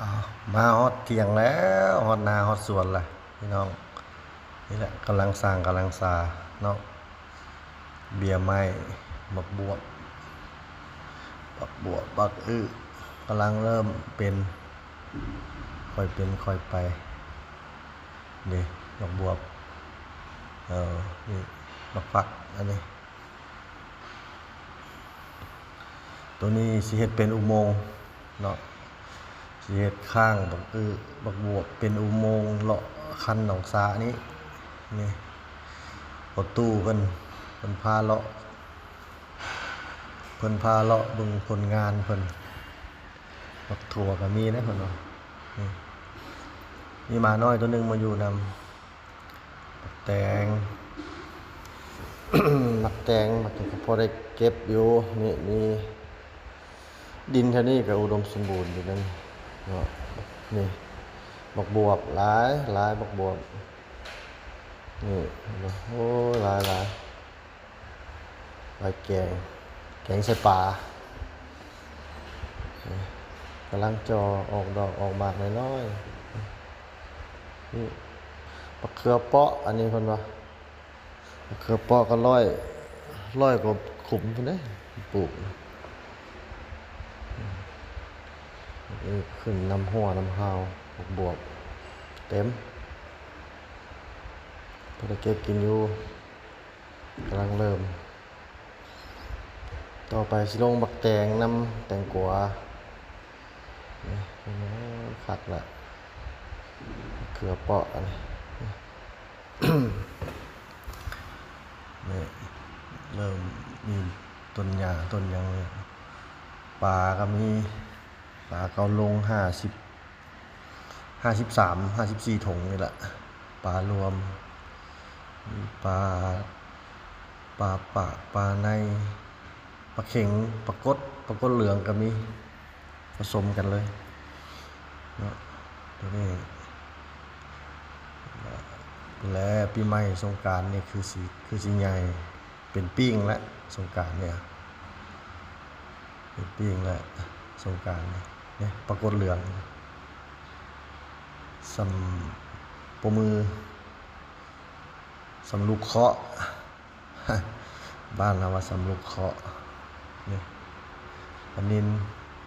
อ้าวมาฮอดเที่ยงแล้วฮอดนาฮอดสวนล่ะพี่น้องนี่แหละกำลังสร้างกำลังซาเนาะเบียร์ไม้บักบวบบักกำลังเริ่มเป็นค่อยเป็นค่อยไปนี่บักบวบนี่บักฟักอันนี้ตัวนี้สิเฮ็ดเป็นอุโมงค์เนาะสิเฮ็ดข้างบักบวบเป็นอุโมงค์เลาะคันหนองสานี้นี่ประตูเพิ่นพาเลาะเบิ่งผลงานเพิ่นบักถั่วก็มีนะเพิ่นว่านี่มีหมาน้อยตัวหนึงมาอยู่นำบักแตง มักแตงมักก็พอได้เก็บอยู่นี่มีดินแถวนี้ก็อุดมสมบูรณ์อยู่นั่นเนาะนี่บักบวบหลายบักบวบนี่โอ้หลายแกงใส่ปลานี่กำลังจอออกดอกออกหมากน้อยๆนี่บักเขือเปาะอันนี้เพิ่นว่าบักเขือเปาะก็ร้อยกว่าขุมพุ่นเด้ปลูกขึ้นน้ำหัวน้ำหาวบวบเต็มพอได้เก็บกินอยู่กำลังเริ่มต่อไปสิลงบักแตงน้ำแตงกวานี่ขัดละเขือเปาะอะไรนี่เริ่มมีต้นหญ้าต้นยังเลยปลาก็มีปลาเกาลง54 ถุงนี่แหละปลารวมมีปลาปากปลาในปลาเข็งปลากดเหลืองก็มีผสมกันเลยเนาะตัวนี้และปีใหม่สงกรานต์นี่คือสิใหญ่เป็นปิ้งและสงกรานต์เนี่ยเป็นปิ้งและสงกรานต์เนี่ยปลากดเหลืองสำปมือสำลูกเคาะ บ้านเราว่าสำลูกเคาะนี่ปลานิล